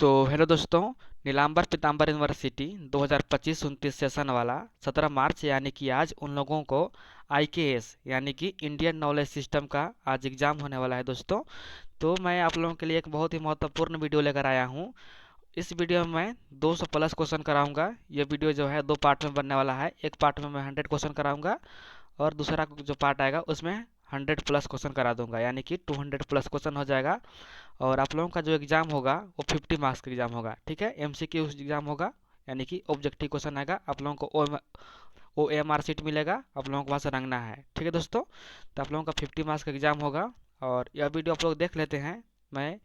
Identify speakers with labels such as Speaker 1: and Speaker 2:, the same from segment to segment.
Speaker 1: तो हेलो दोस्तों, नीलांबर पीताम्बर university 2025-29 session वाला 17 मार्च यानी कि आज उन लोगों को आईकेएस यानी कि इंडियन नॉलेज सिस्टम का आज एग्ज़ाम होने वाला है दोस्तों। तो मैं आप लोगों के लिए एक बहुत ही महत्वपूर्ण वीडियो लेकर आया हूँ। इस वीडियो में मैं 200 प्लस क्वेश्चन कराऊंगा। ये वीडियो जो है दो पार्ट में बनने वाला है। एक पार्ट में मैं 100 क्वेश्चन कराऊंगा और दूसरा जो पार्ट आएगा उसमें 100 प्लस क्वेश्चन करा दूंगा, यानी कि 200 प्लस क्वेश्चन हो जाएगा। और आप लोगों का जो एग्ज़ाम होगा वो 50 मार्क्स का एग्ज़ाम होगा, ठीक है। एमसीक्यू एग्ज़ाम होगा, यानी कि ऑब्जेक्टिव क्वेश्चन आएगा। आप लोगों को OMR सीट मिलेगा, आप लोगों को वहाँ से रंगना है, ठीक है दोस्तों। तो आप लोगों का 50 मार्क्स का एग्ज़ाम होगा। और यह वीडियो आप लोग देख लेते हैं। मैं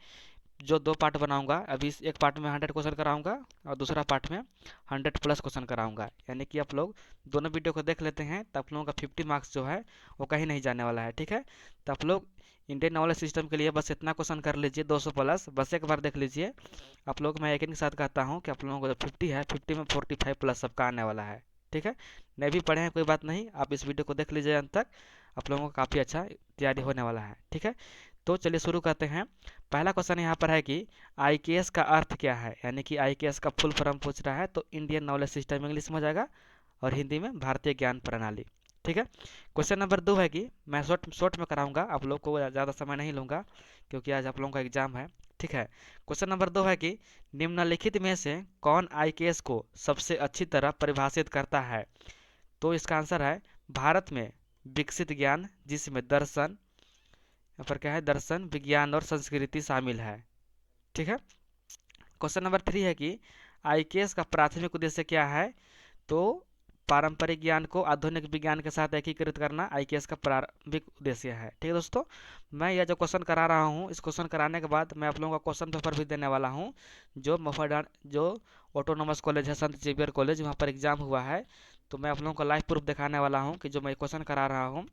Speaker 1: जो दो पार्ट बनाऊंगा, अभी इस एक पार्ट में 100 क्वेश्चन कराऊंगा और दूसरा पार्ट में 100 प्लस क्वेश्चन कराऊंगा, यानी कि आप लोग दोनों वीडियो को देख लेते हैं तो आप लोगों का 50 मार्क्स जो है वो कहीं नहीं जाने वाला है, ठीक है। तो आप लोग इंडियन नॉलेज सिस्टम के लिए बस इतना क्वेश्चन कर लीजिए, 200 प्लस बस एक बार देख लीजिए आप लोग। मैं यकीन के साथ कहता हूँ कि आप लोगों को जो 50 है, 50 में 45 प्लस सबका आने वाला है, ठीक है। नहीं भी पढ़े हैं कोई बात नहीं, आप इस वीडियो को देख लीजिए अंत तक, आप लोगों को काफ़ी अच्छा तैयारी होने वाला है, ठीक है। तो चलिए शुरू करते हैं। पहला क्वेश्चन यहाँ पर है कि आईकेएस का अर्थ क्या है, यानी कि आईकेएस का फुल फॉर्म पूछ रहा है। तो इंडियन नॉलेज सिस्टम इंग्लिश में हो जाएगा और हिंदी में भारतीय ज्ञान प्रणाली, ठीक है। क्वेश्चन नंबर 2 है कि मैं शॉर्ट शॉर्ट में कराऊंगा, आप लोग को ज़्यादा समय नहीं लूँगा क्योंकि आज आप लोगों का एग्जाम है, ठीक है। क्वेश्चन नंबर 2 है कि निम्नलिखित में से कौन आईकेएस को सबसे अच्छी तरह परिभाषित करता है। तो इसका आंसर है भारत में विकसित ज्ञान, जिसमें दर्शन, यहाँ पर क्या है, दर्शन, विज्ञान और संस्कृति शामिल है, ठीक है। क्वेश्चन नंबर 3 है कि आईकेएस का प्राथमिक उद्देश्य क्या है। तो पारंपरिक ज्ञान को आधुनिक विज्ञान के साथ एकीकृत करना आईकेएस का प्रारंभिक उद्देश्य है, ठीक है दोस्तों। मैं यह जो क्वेश्चन करा रहा हूँ, इस क्वेश्चन कराने के बाद मैं आप लोगों का क्वेश्चन पेपर भी देने वाला हूँ। जो मफाडान जो ऑटोनोमस कॉलेज है, संत जेवियर कॉलेज, वहाँ पर एग्जाम हुआ है। तो मैं आप लोगों को लाइव प्रूफ दिखाने वाला हूँ कि जो मैं क्वेश्चन करा रहा हूँ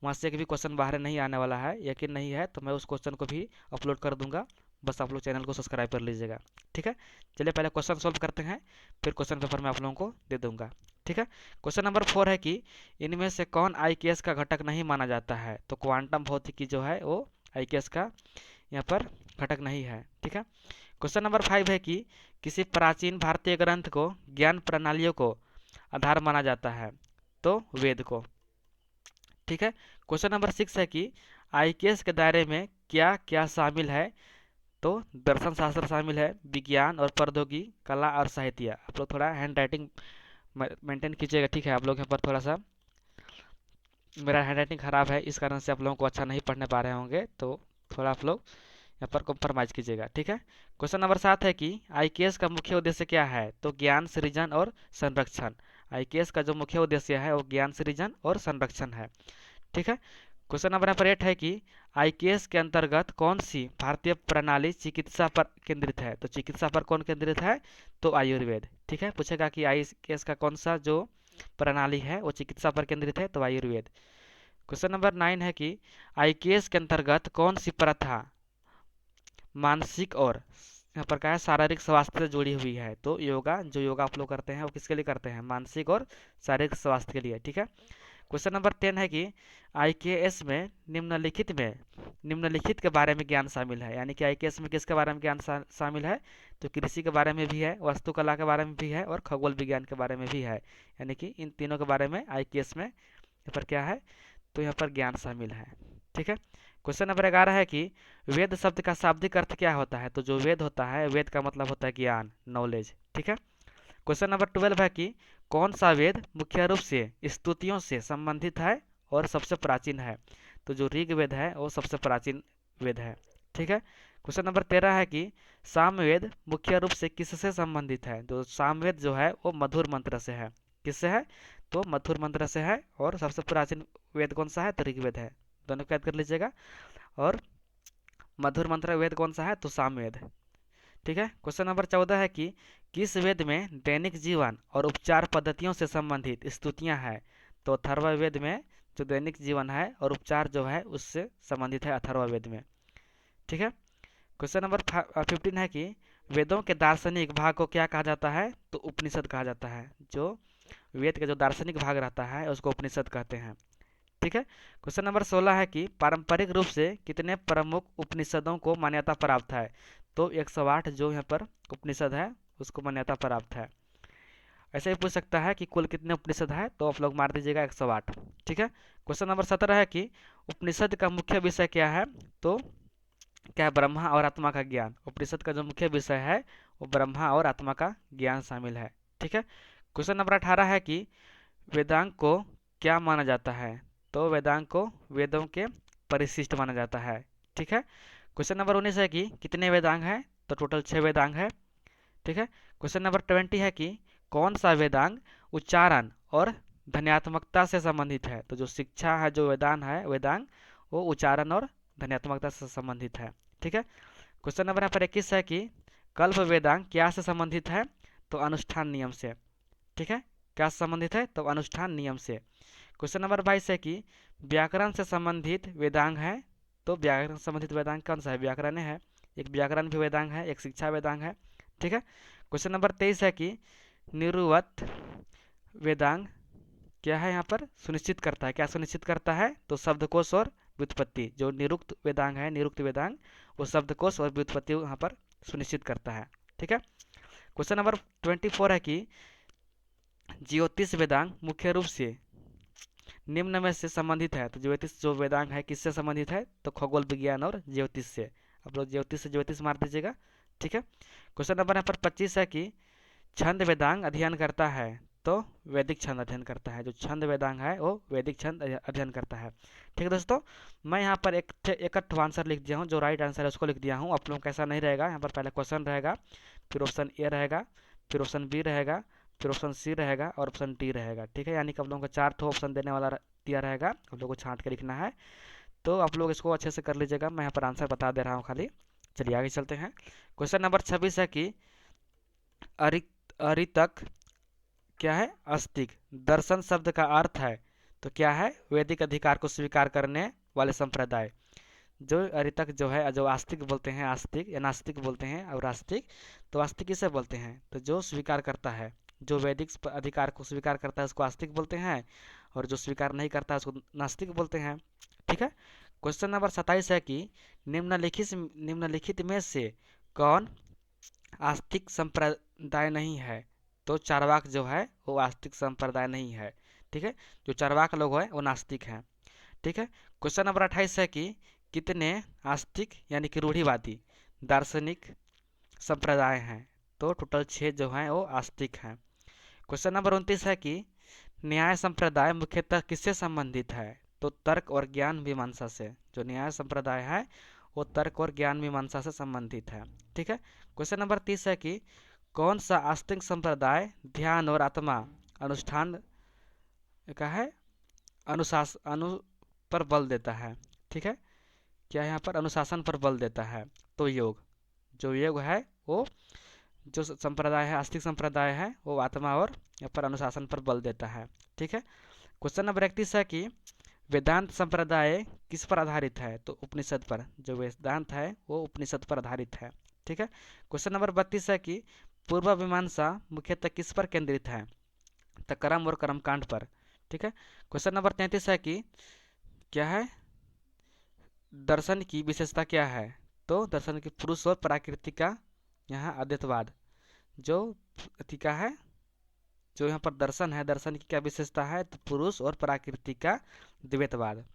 Speaker 1: वहाँ से एक भी क्वेश्चन बाहर नहीं आने वाला है। यकीन नहीं है तो मैं उस क्वेश्चन को भी अपलोड कर दूंगा, बस आप लोग चैनल को सब्सक्राइब कर लीजिएगा, ठीक है। चलिए पहले क्वेश्चन सॉल्व करते हैं, फिर क्वेश्चन पेपर मैं आप लोगों को दे दूंगा, ठीक है। क्वेश्चन नंबर 4 है कि इनमें से कौन आईकेएस का घटक नहीं माना जाता है। तो क्वांटम भौतिकी जो है वो आईकेएस का यहाँ पर घटक नहीं है, ठीक है। क्वेश्चन नंबर 5 है कि किसी प्राचीन भारतीय ग्रंथ को ज्ञान प्रणालियों को आधार माना जाता है। तो वेद को, ठीक है। क्वेश्चन नंबर 6 है कि आईकेएस के दायरे में क्या क्या शामिल है। तो दर्शन शास्त्र शामिल है, विज्ञान और प्रौद्योगिकी, कला और साहित्य। आप लोग थोड़ा हैंड राइटिंग मेंटेन कीजिएगा, ठीक है। आप लोग यहाँ पर थोड़ा सा, मेरा हैंड राइटिंग खराब है, इस कारण से आप लोगों को अच्छा नहीं पढ़ने पा रहे होंगे, तो थोड़ा आप लोग यहाँ पर कॉम्प्रोमाइज़ कीजिएगा, ठीक है। क्वेश्चन नंबर 7 है कि आईकेएस का मुख्य उद्देश्य क्या है। तो ज्ञान सृजन और संरक्षण। आईकेएस का जो मुख्य उद्देश्य है वो ज्ञान सृजन और संरक्षण है, ठीक है। क्वेश्चन नंबर यहाँ पर 8 है कि आईकेएस के अंतर्गत कौन सी भारतीय प्रणाली चिकित्सा पर केंद्रित है। तो चिकित्सा पर कौन केंद्रित है। तो आयुर्वेद, ठीक है। पूछेगा कि आईकेएस का कौन सा जो प्रणाली है वो चिकित्सा पर केंद्रित है। तो आयुर्वेद। क्वेश्चन नंबर 9 है कि आईकेएस के अंतर्गत कौन सी प्रथा मानसिक और यहाँ पर क्या है, शारीरिक स्वास्थ्य से जुड़ी हुई है। तो योगा, जो योगा आप लोग करते हैं वो किसके लिए करते हैं, मानसिक और शारीरिक स्वास्थ्य के लिए, ठीक है। क्वेश्चन नंबर 10 है कि आईकेएस में निम्नलिखित के बारे में ज्ञान शामिल है। यानी कि आईकेएस में किसके बारे में ज्ञान शामिल है। तो कृषि के बारे में भी है, वास्तुकला के बारे में भी है और खगोल विज्ञान के बारे में भी है। यानी कि इन तीनों के बारे में आईकेएस में यहाँ पर क्या है, तो यहाँ पर ज्ञान शामिल है, ठीक है। क्वेश्चन नंबर 11 है कि वेद शब्द का शाब्दिक अर्थ क्या होता है। तो जो वेद होता है, वेद का मतलब होता है ज्ञान, नॉलेज, ठीक है। क्वेश्चन नंबर 12 है कि कौन सा वेद मुख्य रूप से स्तुतियों से संबंधित है और सबसे प्राचीन है। तो जो ऋग्वेद है वो सबसे प्राचीन वेद है, ठीक है। क्वेश्चन नंबर 13 है कि सामवेद मुख्य रूप से किससे संबंधित है। तो सामवेद जो है वो मधुर मंत्र से है। किससे है। तो मधुर मंत्र से है। और सबसे प्राचीन वेद कौन सा है। तो ऋग्वेद है। दोनों को याद कर लीजिएगा। और मधुर मंत्र वेद कौन सा है। तो सामवेद, ठीक है। क्वेश्चन नंबर 14 है कि किस वेद में दैनिक जीवन और उपचार पद्धतियों से संबंधित स्तुतियां हैं। तो अथर्ववेद में जो दैनिक जीवन है और उपचार जो है उससे संबंधित है अथर्ववेद में, ठीक है। क्वेश्चन नंबर 15 है कि वेदों के दार्शनिक भाग को क्या कहा जाता है। तो उपनिषद कहा जाता है। जो वेद का जो दार्शनिक भाग रहता है उसको उपनिषद कहते हैं, ठीक है। क्वेश्चन नंबर 16 है कि पारंपरिक रूप से कितने प्रमुख उपनिषदों को मान्यता प्राप्त है। तो 108 जो यहाँ पर उपनिषद है उसको मान्यता प्राप्त है। ऐसे ही पूछ सकता है कि कुल कितने उपनिषद है, तो आप लोग मार दीजिएगा 108। ठीक है। क्वेश्चन नंबर 17 है कि उपनिषद का मुख्य विषय क्या है, तो क्या है, ब्रह्मा और आत्मा का ज्ञान। उपनिषद का जो मुख्य विषय है वो ब्रह्मा और आत्मा का ज्ञान शामिल है। ठीक है। क्वेश्चन नंबर 18 है कि वेदांग को क्या माना जाता है, तो वेदांग को वेदों के परिशिष्ट माना जाता है। ठीक है। क्वेश्चन नंबर 19 है कि कितने वेदांग हैं, तो टोटल 6 वेदांग है। ठीक है। क्वेश्चन नंबर 20 है कि कौन सा वेदांग उच्चारण और ध्वन्यात्मकता से संबंधित है, तो जो शिक्षा है, जो वेदांग वो उच्चारण और ध्वन्यात्मकता से संबंधित है। ठीक है। क्वेश्चन नंबर यहाँ पर 21 है कि कल्प वेदांग क्या से संबंधित है, तो अनुष्ठान नियम से। ठीक है। क्या से संबंधित है, तो अनुष्ठान नियम से। क्वेश्चन नंबर 22 है कि व्याकरण से संबंधित वेदांग है, तो व्याकरण से संबंधित वेदांग कौन सा है, व्याकरण है। एक व्याकरण भी वेदांग है, एक शिक्षा वेदांग है। ठीक है। क्वेश्चन नंबर 23 है कि निरुवत वेदांग क्या है, यहाँ पर सुनिश्चित करता है, क्या सुनिश्चित करता है, तो शब्दकोश और व्युत्पत्ति। जो निरुक्त वेदांग है, निरुक्त वेदांग वो शब्दकोश और व्युत्पत्ति यहाँ पर सुनिश्चित करता है। ठीक है। क्वेश्चन नंबर 24 है कि ज्योतिष वेदांग मुख्य रूप से निम्न में से संबंधित है, तो ज्योतिष जो वेदांग है किससे संबंधित है, तो खगोल विज्ञान और ज्योतिष से। आप लोग ज्योतिष से ज्योतिष मार दीजिएगा। ठीक है। क्वेश्चन नंबर यहाँ पर 25 है कि छंद वेदांग अध्ययन करता है, तो वैदिक छंद अध्ययन करता है। जो छंद वेदांग है वो वैदिक छंद अध्ययन करता है। ठीक है दोस्तों, मैं यहाँ पर एक आंसर लिख दिया हूँ, जो राइट आंसर है उसको लिख दिया हूँ। आप लोगों का ऐसा नहीं रहेगा, यहाँ पर पहले क्वेश्चन रहेगा, फिर ऑप्शन ए रहेगा, फिर ऑप्शन बी रहेगा, फिर ऑप्शन सी रहेगा और ऑप्शन डी रहेगा। ठीक है। यानी कि आप लोगों को 4 ठो ऑप्शन देने वाला दिया रहेगा, आप लोगों को छांट के लिखना है। तो आप लोग इसको अच्छे से कर लीजिएगा, मैं यहाँ पर आंसर बता दे रहा हूँ खाली। चलिए आगे चलते हैं। क्वेश्चन नंबर 26 है कि अरितक क्या है, आस्तिक दर्शन शब्द का अर्थ है, तो क्या है, वैदिक अधिकार को स्वीकार करने वाले संप्रदाय। जो अरितक जो है, जो आस्तिक बोलते हैं, आस्तिक या नास्तिक बोलते हैं, और आस्तिक, तो आस्तिक किसे बोलते हैं, तो जो स्वीकार करता है, जो वैदिक अधिकार को स्वीकार करता है उसको आस्तिक बोलते हैं, और जो स्वीकार नहीं करता है उसको नास्तिक बोलते हैं। ठीक है। क्वेश्चन नंबर 27 है कि निम्नलिखित में से कौन आस्तिक संप्रदाय नहीं है, तो चारवाक जो है वो आस्तिक संप्रदाय नहीं है। ठीक है। जो चारवाक लोग हैं वो नास्तिक हैं। ठीक है। क्वेश्चन नंबर 28 है कि कितने आस्तिक यानी कि रूढ़िवादी दार्शनिक संप्रदाय हैं, तो टोटल 6 जो हैं वो आस्तिक हैं। क्वेश्चन नंबर 29 है कि न्याय संप्रदाय मुख्यतः किससे संबंधित है, तो तर्क और ज्ञान मीमांसा से। जो न्याय संप्रदाय है वो तर्क और ज्ञान मीमांसा से संबंधित है। ठीक है। क्वेश्चन नंबर 30 है कि कौन सा आस्तिक संप्रदाय ध्यान और आत्मा अनुष्ठान का है, अनुशासन पर बल देता है। ठीक है। क्या यहाँ पर अनुशासन पर बल देता है, तो योग। जो योग है वो, जो संप्रदाय है, आस्तिक संप्रदाय है, वो आत्मा और यहाँ पर अनुशासन पर बल देता है। ठीक है। क्वेश्चन नंबर 31 है कि वेदांत संप्रदाय किस पर आधारित है, तो उपनिषद पर। जो वेदांत है वो उपनिषद पर आधारित है। ठीक है। क्वेश्चन नंबर 32 है कि पूर्व मीमांसा मुख्यतः किस पर केंद्रित है, तो कर्म और कर्मकांड पर। ठीक है। क्वेश्चन नंबर 33 है कि क्या है, दर्शन की विशेषता क्या है, तो दर्शन की पुरुष और प्रकृति का यहाँ अद्वैतवाद। जो का है, जो यहाँ पर दर्शन है, दर्शन की क्या विशेषता है, तो पुरुष और प्रकृति का द्वैतवाद।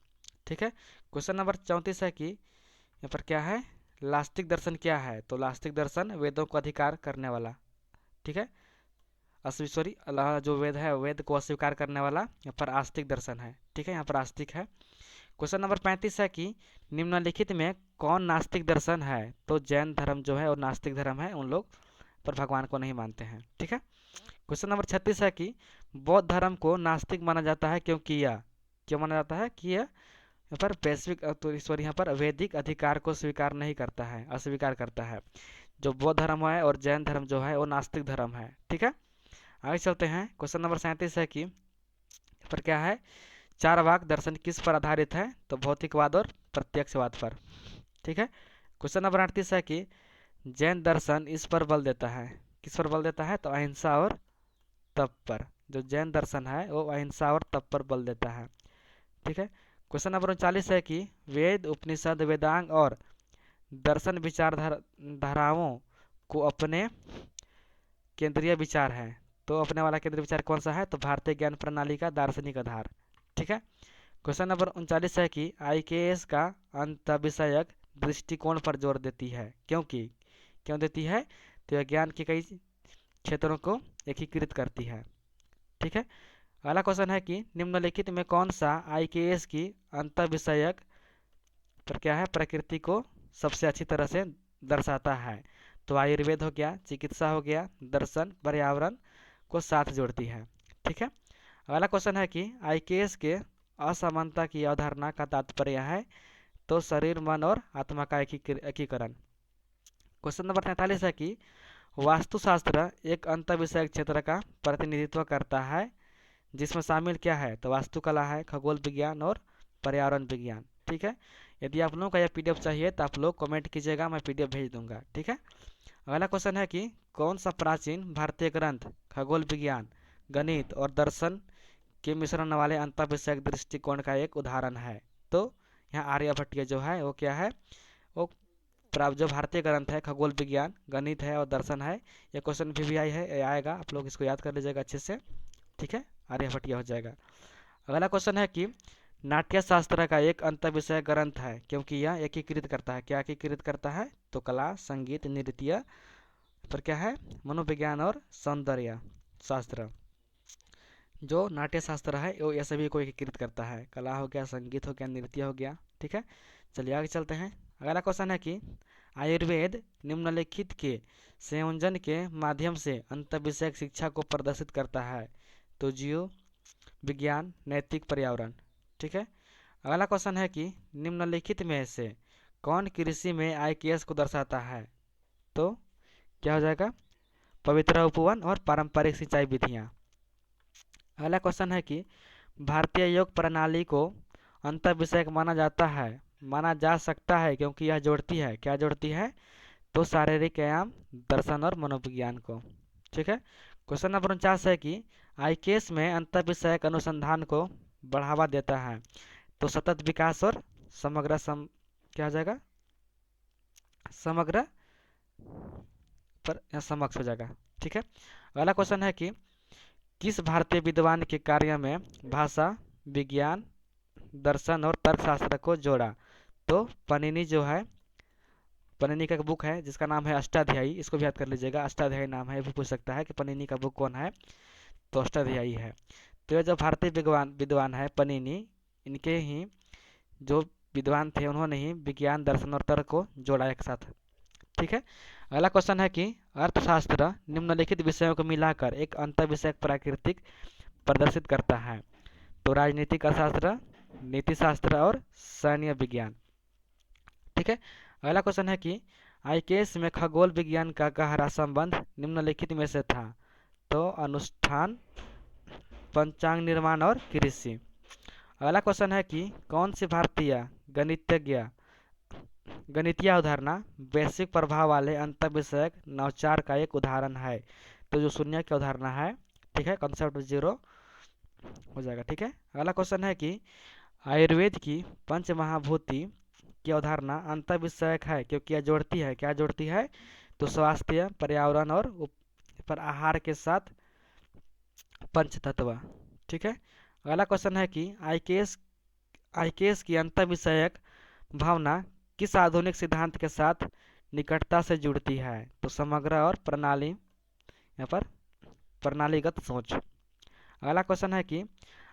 Speaker 1: ठीक है। क्वेश्चन नंबर 34 है कि यहाँ पर क्या है, लास्तिक दर्शन क्या है, तो लास्तिक दर्शन वेदों को अधिकार करने वाला। ठीक है। सॉरी, जो वेद है वेद को अस्वीकार करने वाला यहाँ पर आस्तिक दर्शन है। ठीक है। यहाँ पर आस्तिक है। क्वेश्चन नंबर 35 है कि निम्नलिखित में कौन नास्तिक दर्शन है, तो जैन धर्म जो है और नास्तिक धर्म है, उन लोग पर भगवान को नहीं मानते हैं। ठीक है। क्वेश्चन नंबर 36 है कि बौद्ध धर्म को नास्तिक माना जाता है क्योंकि यह, क्यों माना जाता है कि यह यहाँ पर वैश्विक, तो सॉरी, यहाँ पर वैदिक अधिकार को स्वीकार नहीं करता है, अस्वीकार करता है। जो बौद्ध धर्म है और जैन धर्म जो है वो नास्तिक धर्म है। ठीक है। आगे चलते हैं। क्वेश्चन नंबर 37 है कि यहाँ पर क्या है, चारवाक दर्शन किस पर आधारित है, तो भौतिकवाद और प्रत्यक्षवाद पर। ठीक है। क्वेश्चन नंबर 38 है कि जैन दर्शन इस पर बल देता है, किस पर बल देता है, तो अहिंसा और तप पर। जो जैन दर्शन है वो अहिंसा और तप पर बल देता है। ठीक है। क्वेश्चन नंबर 39 है कि वेद उपनिषद वेदांग और दर्शन धाराओं को अपने केंद्रीय विचार है। तो अपने वाला केंद्रीय विचार कौन सा है? तो भारतीय ज्ञान प्रणाली का दार्शनिक आधार। ठीक है। क्वेश्चन नंबर 39 है कि आईकेएस का अंत विषयक दृष्टिकोण पर जोर देती है, क्योंकि क्यों देती है? तो यह ज्ञान के कई क्षेत्रों को एकीकृत करती है। ठीक है। अगला क्वेश्चन है कि निम्नलिखित में कौन सा आईकेएस की अंत विषयक पर क्या है प्रकृति को सबसे अच्छी तरह से दर्शाता है? तो आयुर्वेद हो गया, चिकित्सा हो गया, दर्शन, पर्यावरण को साथ जोड़ती है। ठीक है। अगला क्वेश्चन है कि आईकेएस के असमानता की अवधारणा का तात्पर्य है? तो शरीर, मन और आत्मा का एकीकरण। क्वेश्चन नंबर 43 है कि वास्तुशास्त्र एक अंत विषयक क्षेत्र का प्रतिनिधित्व करता है, जिसमें शामिल क्या है? तो वास्तुकला है, खगोल विज्ञान और पर्यावरण विज्ञान। ठीक है। यदि आप लोगों का यह पीडीएफ चाहिए तो आप लोग कमेंट कीजिएगा, मैं पीडीएफ भेज दूंगा। ठीक है। अगला क्वेश्चन है कि कौन सा प्राचीन भारतीय ग्रंथ खगोल विज्ञान, गणित और दर्शन के मिश्रण वाले अंत विषयक दृष्टिकोण का एक उदाहरण है? तो यहाँ आर्यभट्ट जो है वो क्या है? वो जो भारतीय ग्रंथ है, खगोल विज्ञान, गणित है और दर्शन है। ये क्वेश्चन भी आई है, आएगा, आप लोग इसको याद कर लीजिएगा अच्छे से। ठीक है। आर्यभट्ट हो जाएगा। अगला क्वेश्चन है कि नाट्य शास्त्र का एक अंत विषय ग्रंथ है, क्योंकि यह एकीकृत करता है। क्या एकीकृत करता है? तो कला, संगीत, नृत्य पर क्या है? मनोविज्ञान और सौंदर्य शास्त्र। जो नाट्य शास्त्र है वो ये सभी को एकीकृत करता है। कला हो गया, संगीत हो गया, नृत्य हो गया। ठीक है। चलिए आगे चलते हैं। अगला क्वेश्चन है कि आयुर्वेद निम्नलिखित के संयोजन के माध्यम से अंत विषयक शिक्षा को प्रदर्शित करता है? तो जीव विज्ञान, नैतिक, पर्यावरण। ठीक है। अगला क्वेश्चन है कि निम्नलिखित में से कौन कृषि में आईकेएस को दर्शाता है? तो क्या हो जाएगा? पवित्र उपवन और पारंपरिक सिंचाई विधियाँ। अगला क्वेश्चन है कि भारतीय योग प्रणाली को अंत विषयक माना जा सकता है, क्योंकि यह जोड़ती है, क्या जोड़ती है? तो शारीरिक व्यायाम, दर्शन और मनोविज्ञान को। ठीक है। क्वेश्चन नंबर 49 है कि आईकेएस में अंत विषयक अनुसंधान को बढ़ावा देता है? तो सतत विकास और क्या हो जाएगा? समग्र पर समक्ष हो जाएगा। ठीक है। अगला क्वेश्चन है कि किस भारतीय विद्वान के कार्य में भाषा, विज्ञान, दर्शन और तर्कशास्त्र को जोड़ा? तो पनिनी जो है, पनिनी का बुक है जिसका नाम है अष्टाध्यायी, इसको भी याद कर लीजिएगा। अष्टाध्यायी नाम है, भी पूछ सकता है कि पनिनी का बुक कौन है? तो अष्टाध्यायी है। तो ये जो भारतीय विद्वान है पनिनी, इनके ही जो विद्वान थे उन्होंने ही विज्ञान, दर्शन और तर्क को जोड़ा एक साथ। ठीक है। अगला क्वेश्चन है कि अर्थशास्त्र निम्नलिखित विषयों को मिलाकर एक अंत विषयक प्राकृतिक प्रदर्शित करता है? तो राजनीतिक अर्थशास्त्र, नीति शास्त्र और सैन्य विज्ञान। ठीक है। अगला क्वेश्चन है कि आईकेएस में खगोल विज्ञान का गहरा संबंध निम्नलिखित में से था? तो अनुष्ठान, पंचांग निर्माण और कृषि। अगला क्वेश्चन है कि कौन सी भारतीय गणितीय अवधारणा वैश्विक प्रभाव वाले अंत विषयक नवाचार का एक उदाहरण है? तो जो शून्य की अवधारणा है, ठीक है, कॉन्सेप्ट जीरो हो जाएगा। ठीक है। अगला क्वेश्चन है कि आयुर्वेद की पंच महाभूति की अवधारणा अंत विषयक है, क्योंकि यह जोड़ती है, क्या जोड़ती है? तो स्वास्थ्य, पर्यावरण और पर आहार के साथ पंच तत्व। ठीक है। अगला क्वेश्चन है कि आईकेएस की अंत विषयक भावना किस आधुनिक सिद्धांत के साथ निकटता से जुड़ती है? तो समग्र और प्रणाली, यहाँ पर प्रणालीगत सोच। अगला क्वेश्चन है कि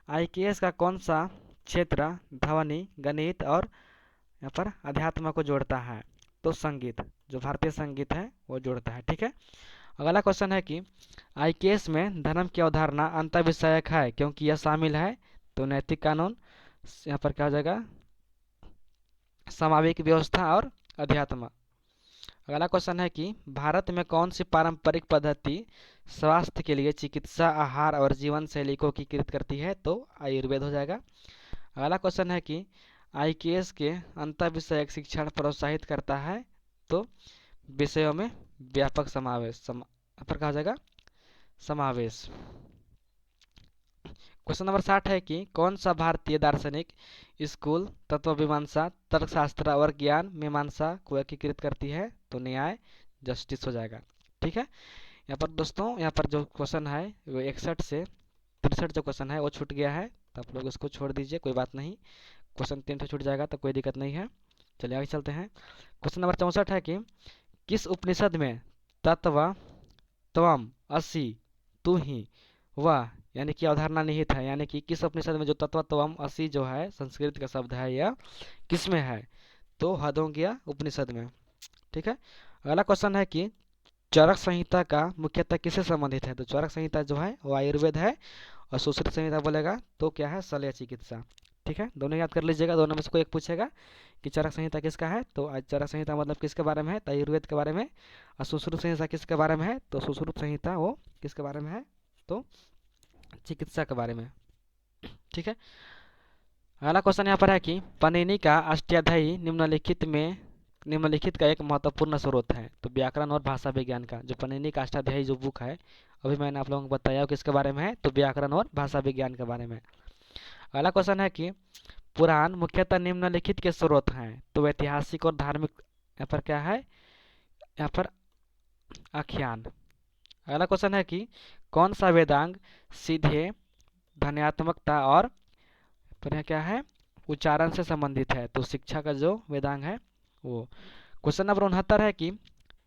Speaker 1: आईकेएस का कौन सा क्षेत्र ध्वनि, गणित और यहाँ पर अध्यात्म को जोड़ता है? तो संगीत, जो भारतीय संगीत है वो जोड़ता है। ठीक है। अगला क्वेश्चन है कि आईकेएस में धर्म की अवधारणा अंत विषयक है, क्योंकि यह शामिल है? तो नैतिक कानून, यहाँ पर क्या हो जाएगा? सामाजिक व्यवस्था और अध्यात्म। अगला क्वेश्चन है कि भारत में कौन सी पारंपरिक पद्धति स्वास्थ्य के लिए चिकित्सा, आहार और जीवन शैली को एकीकृत करती है? तो आयुर्वेद हो जाएगा। अगला क्वेश्चन है कि आईकेएस के अंत विषयक शिक्षण प्रोत्साहित करता है? तो विषयों में व्यापक समावेश पर कहा जाएगा समावेश। क्वेश्चन नंबर 60 है कि कौन सा भारतीय दार्शनिक स्कूल तत्वमीमांसा, तर्कशास्त्र और ज्ञान मीमांसा को एकीकृत करती है? तो न्याय जस्टिस हो जाएगा। ठीक है, यहाँ पर दोस्तों, यहाँ पर जो क्वेश्चन है वो 61 से 63 जो क्वेश्चन है वो छूट गया है, तो आप लोग इसको छोड़ दीजिए, कोई बात नहीं। क्वेश्चन 3 से छूट जाएगा तो कोई दिक्कत नहीं है। चलिए आगे चलते हैं। क्वेश्चन नंबर 64 है कि किस उपनिषद में तत्व, त्वम, असि, तू ही, वह यानी कि अवधारणा निहित है? यानी कि किस उपनिषद में जो तत्व, त्वम, असि जो है संस्कृत का शब्द है, यह किस में है? तो हदोग्य उपनिषद में। ठीक है, अगला क्वेश्चन है कि चरक संहिता का मुख्यतः किससे संबंधित है? तो चरक संहिता जो है वो आयुर्वेद है, और सुश्रुत संहिता बोलेगा तो क्या है? शल्य चिकित्सा। ठीक है, दोनों याद कर लीजिएगा, दोनों में से कोई एक पूछेगा कि चरक संहिता किसका है, तो आज चरक संहिता मतलब किसके बारे में है? तो आयुर्वेद के बारे में। और सुश्रुत संहिता किसके बारे में है? तो सुश्रुत संहिता वो किसके बारे में है? तो चिकित्सा के बारे में। ठीक है, अगला क्वेश्चन यहाँ पर है कि पनिनी का अष्टाध्यायी निम्नलिखित का एक महत्वपूर्ण स्रोत है? तो व्याकरण और भाषा विज्ञान का जो पनिनी का अष्टाध्यायी जो बुक है, अभी मैंने आप लोगों को बताया किसके बारे में है? तो व्याकरण और भाषा विज्ञान के बारे में। अगला क्वेश्चन है कि पुराण मुख्यतः निम्नलिखित के स्रोत हैं? तो ऐतिहासिक और धार्मिक, यहाँ पर क्या है? यहाँ पर आख्यान। अगला क्वेश्चन है कि कौन सा वेदांग सीधे ध्वन्यात्मकता और पर यहाँ क्या है? उच्चारण से संबंधित है? तो शिक्षा का जो वेदांग है वो। क्वेश्चन नंबर 69 है कि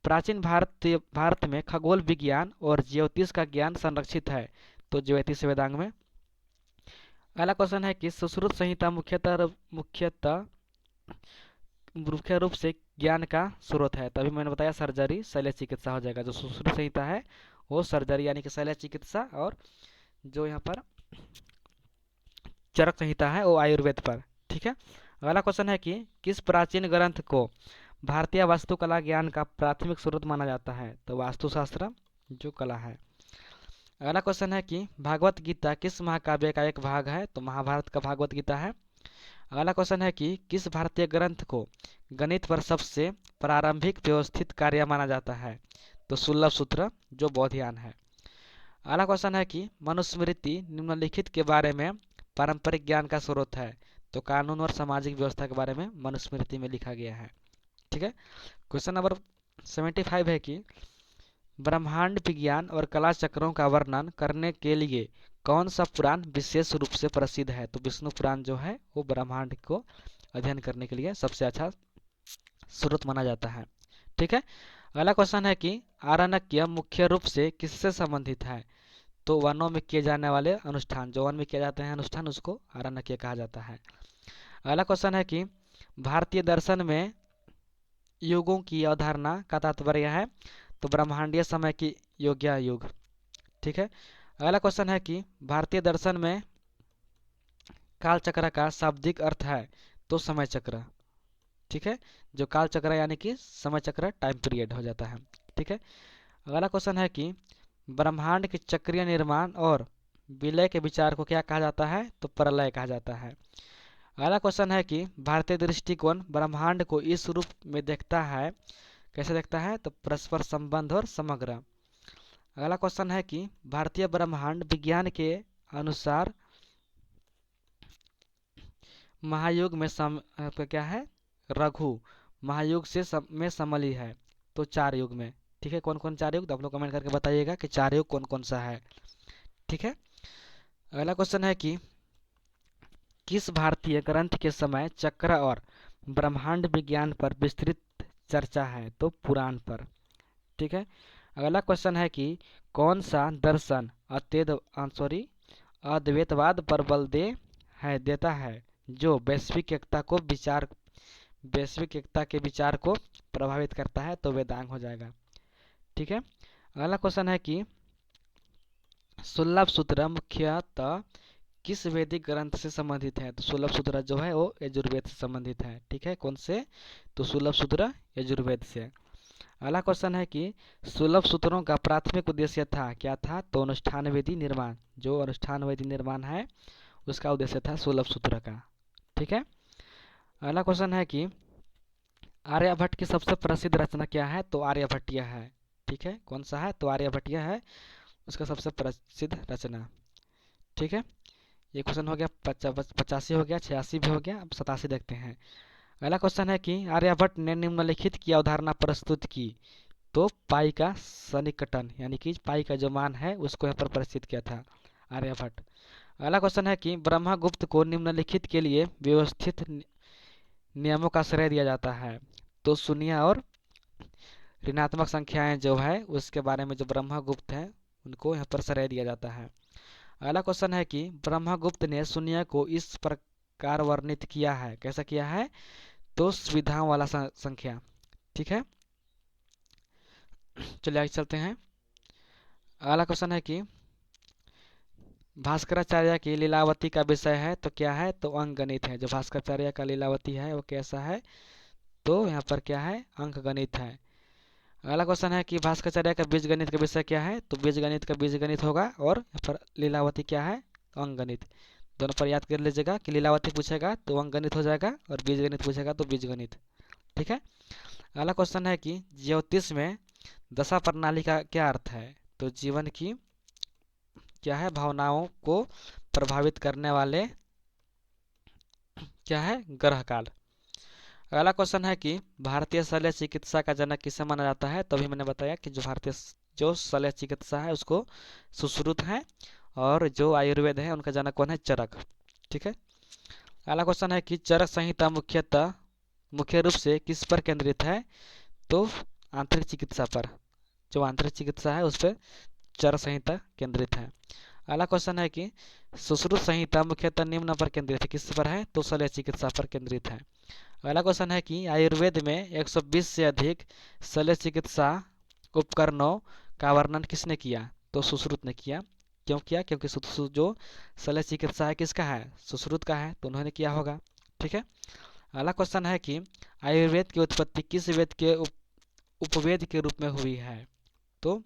Speaker 1: प्राचीन भारत में खगोल विज्ञान और ज्योतिष का ज्ञान संरक्षित है? तो ज्योतिष वेदांग में। अगला क्वेश्चन है कि सुश्रुत संहिता मुख्य रूप से ज्ञान का स्रोत है? तभी मैंने बताया सर्जरी, शल्य चिकित्सा हो जाएगा। जो सुश्रुत संहिता है वो सर्जरी यानी कि शल्य चिकित्सा, और जो यहाँ पर चरक संहिता है वो आयुर्वेद पर। ठीक है, अगला क्वेश्चन है कि किस प्राचीन ग्रंथ को भारतीय वास्तुकला ज्ञान का प्राथमिक स्रोत माना जाता है? तो वास्तुशास्त्र जो कला है। अगला क्वेश्चन है कि भागवत गीता किस महाकाव्य का एक भाग है? तो महाभारत का भागवत गीता है। अगला क्वेश्चन है कि किस भारतीय ग्रंथ को गणित पर सबसे प्रारंभिक व्यवस्थित कार्य माना जाता है? तो सुलभ सूत्र जो बौद्धियान है। अगला क्वेश्चन है कि मनुस्मृति निम्नलिखित के बारे में पारंपरिक ज्ञान का स्रोत है? तो कानून और सामाजिक व्यवस्था के बारे में मनुस्मृति में लिखा गया है। ठीक है, क्वेश्चन नंबर 75 है कि ब्रह्मांड विज्ञान और कला चक्रों का वर्णन करने के लिए कौन सा पुराण विशेष रूप से प्रसिद्ध है? तो विष्णु पुराण जो है वो ब्रह्मांड को अध्ययन करने के लिए सबसे अच्छा स्रोत माना जाता है। ठीक है, अगला क्वेश्चन है कि आरण्यक मुख्य रूप से किससे संबंधित है? तो वनों में किए जाने वाले अनुष्ठान, जो वन में किए जाते हैं अनुष्ठान, उसको आरण्यक कहा जाता है। अगला क्वेश्चन है कि भारतीय दर्शन में युगों की अवधारणा का तात्पर्य है? तो ब्रह्मांडीय समय की योग्य युग। ठीक है, अगला क्वेश्चन है कि भारतीय दर्शन में काल चक्र का शाब्दिक अर्थ है? तो समय चक्र। ठीक है, जो काल चक्र यानी कि समय चक्र टाइम पीरियड हो जाता है। ठीक है, अगला क्वेश्चन है कि ब्रह्मांड के चक्रीय निर्माण और विलय के विचार को क्या कहा जाता है? तो प्रलय कहा जाता है। अगला क्वेश्चन है कि भारतीय दृष्टिकोण ब्रह्मांड को इस रूप में देखता है, कैसे देखता है? तो परस्पर संबंध और समग्र। अगला क्वेश्चन है कि भारतीय ब्रह्मांड विज्ञान के अनुसार महायुग में क्या है? रघु महायुग में समली है? तो 4 युग में। ठीक है, कौन कौन 4 युग? तो आप लोग कमेंट करके बताइएगा कि 4 युग कौन कौन सा है। ठीक है, अगला क्वेश्चन है कि किस भारतीय ग्रंथ के समय चक्र और ब्रह्मांड विज्ञान पर विस्तृत चर्चा है? तो पुराण पर। ठीक है, अगला क्वेश्चन है कि कौन सा दर्शन अद्वैतवाद पर बल देता है, जो वैश्विक एकता के विचार को प्रभावित करता है? तो वेदांग हो जाएगा। ठीक है, अगला क्वेश्चन है कि सुलभ सूत्र मुख्यतः किस वैदिक ग्रंथ से संबंधित है? तो सुलभ सूत्र जो है वो यजुर्वेद से संबंधित है। ठीक है, कौन से? तो सुलभ सूत्र यजुर्वेद से। अगला क्वेश्चन है कि सुलभ सूत्रों का प्राथमिक उद्देश्य था, क्या था? तो अनुष्ठान विधि निर्माण, जो अनुष्ठान विधि निर्माण है उसका उद्देश्य था सुलभ सूत्र का। ठीक है, अगला क्वेश्चन है कि आर्यभट्ट की सबसे प्रसिद्ध रचना क्या है? तो आर्यभट्टिय है। ठीक है, कौन सा है? तो आर्यभट्टिय है उसका सबसे प्रसिद्ध रचना। ठीक है, ये क्वेश्चन हो गया 85 हो गया, 86 भी हो गया। अब 87 देखते हैं। अगला क्वेश्चन है कि आर्यभट्ट ने निम्नलिखित की अवधारणा प्रस्तुत की। तो पाई का सन्निकटन यानी कि पाई का जो मान है उसको यहाँ पर प्रस्तुत किया था आर्यभट्ट। अगला क्वेश्चन है कि ब्रह्मगुप्त को निम्नलिखित के लिए व्यवस्थित नियमों का श्रेय दिया जाता है। तो शून्य और ऋणात्मक संख्याएं जो है उसके बारे में जो ब्रह्मगुप्त है उनको यहाँ पर श्रेय दिया जाता है। अगला क्वेश्चन है कि ब्रह्मगुप्त ने शून्य को इस प्रकार वर्णित किया है, कैसा किया है? तो सुविधाओं वाला संख्या। ठीक है, चलिए आगे चलते हैं। अगला क्वेश्चन है कि भास्कराचार्य की लीलावती का विषय है तो क्या है? तो अंकगणित है। जो भास्कराचार्य का लीलावती है वो कैसा है? तो यहाँ पर क्या है? अंकगणित है। अगला क्वेश्चन है कि भास्कराचार्य का बीजगणित का विषय क्या है? तो बीजगणित का बीजगणित होगा और यहाँ पर लीलावती क्या है? अंकगणित। दोनों पर याद कर लीजिएगा कि लीलावती पूछेगा तो अंकगणित हो जाएगा और बीजगणित पूछेगा तो बीजगणित। ठीक है। अगला क्वेश्चन है कि ज्योतिष में दशा प्रणाली का क्या अर्थ है? तो जीवन की क्या है? भावनाओं को प्रभावित करने वाले क्या है? ग्रह काल। अगला क्वेश्चन है कि भारतीय शल्य चिकित्सा का जनक किसे माना जाता है? तो अभी मैंने बताया कि जो शल्य चिकित्सा है उसको सुश्रुत है और जो आयुर्वेद है उनका जनक कौन है? चरक। ठीक है। अगला क्वेश्चन है कि चरक संहिता मुख्य रूप से किस पर केंद्रित है? तो आंतरिक चिकित्सा पर। जो आंतरिक चिकित्सा है उस पर चरक संहिता केंद्रित है। अगला क्वेश्चन है कि सुश्रुत संहिता मुख्यतः निम्न पर केंद्रित है, किस पर है? तो शल्य चिकित्सा पर केंद्रित है। अगला क्वेश्चन है कि आयुर्वेद में 120 से अधिक शल्य चिकित्सा उपकरणों का वर्णन किसने किया? तो सुश्रुत ने किया। क्यों किया? क्योंकि जो शल्य चिकित्सा है किसका है? सुश्रुत का है, तो उन्होंने किया होगा। ठीक है। अगला क्वेश्चन है कि आयुर्वेद की उत्पत्ति किस वेद के उपवेद के रूप में हुई है? तो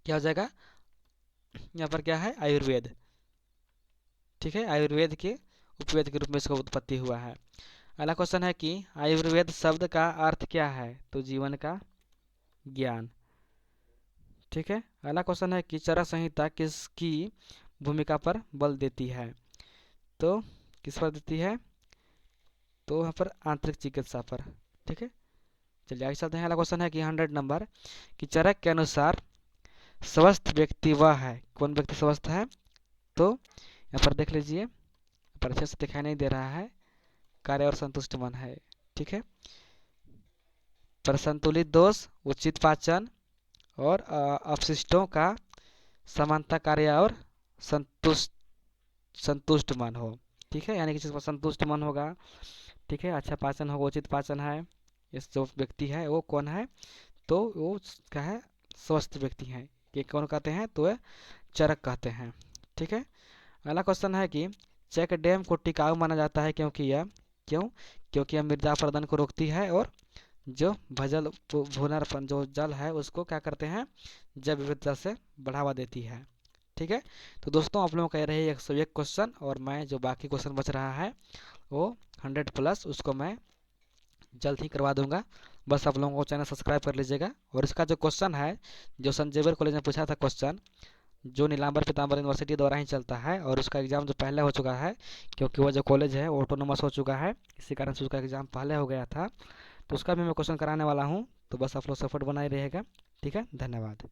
Speaker 1: क्या हो जाएगा? यहाँ पर क्या है? आयुर्वेद। ठीक है, आयुर्वेद के उपवेद के रूप में इसका उत्पत्ति हुआ है। अगला क्वेश्चन है कि आयुर्वेद शब्द का अर्थ क्या है? तो जीवन का ज्ञान। ठीक है। अगला क्वेश्चन है कि चरक संहिता किसकी भूमिका पर बल देती है? तो किस पर देती है? तो यहाँ पर आंतरिक चिकित्सा पर। ठीक है, चलिए आगे चलते हैं। अगला क्वेश्चन है कि 100 नंबर कि चरक के अनुसार स्वस्थ व्यक्ति वह है। कौन व्यक्ति स्वस्थ है? तो यहाँ पर देख लीजिए, पर अच्छे से दिखाई नहीं दे रहा है। कार्य और संतुष्ट मन है। ठीक है, पर संतुलित दोष, उचित पाचन और अपशिष्टों का समानता कार्य और संतुष्ट संतुष्ट मन हो। ठीक है, यानी कि जिसका संतुष्ट मन होगा, ठीक है, अच्छा पाचन होगा, उचित पाचन है, इस जो व्यक्ति है वो कौन है? तो वो क्या है? स्वस्थ व्यक्ति है। ये कौन कहते हैं? तो ये चरक कहते हैं। ठीक है। अगला क्वेश्चन है कि चेक डैम को टिकाऊ माना जाता है क्योंकि क्योंकि यह मृदा अपरदन को रोकती है और जो भजल भूनरपन जो जल है उसको क्या करते हैं? जैव विविधता से बढ़ावा देती है। ठीक है, तो दोस्तों आप लोगों का ये रही 101 क्वेश्चन और मैं जो बाकी क्वेश्चन बच रहा है वो 100+ उसको मैं जल्द ही करवा दूंगा। बस आप लोगों को चैनल सब्सक्राइब कर लीजिएगा। और इसका जो क्वेश्चन है जो संत जेवियर कॉलेज में पूछा था क्वेश्चन, जो नीलांबर पीताम्बर यूनिवर्सिटी द्वारा ही चलता है और उसका एग्ज़ाम जो पहले हो चुका है क्योंकि वो जो कॉलेज है वो ऑटोनोमस हो चुका है, इसी कारण से उसका एग्ज़ाम पहले हो गया था, तो उसका भी मैं क्वेश्चन कराने वाला हूँ। तो बस आप लोग सपोर्ट बनाए रहिएगा। ठीक है, धन्यवाद।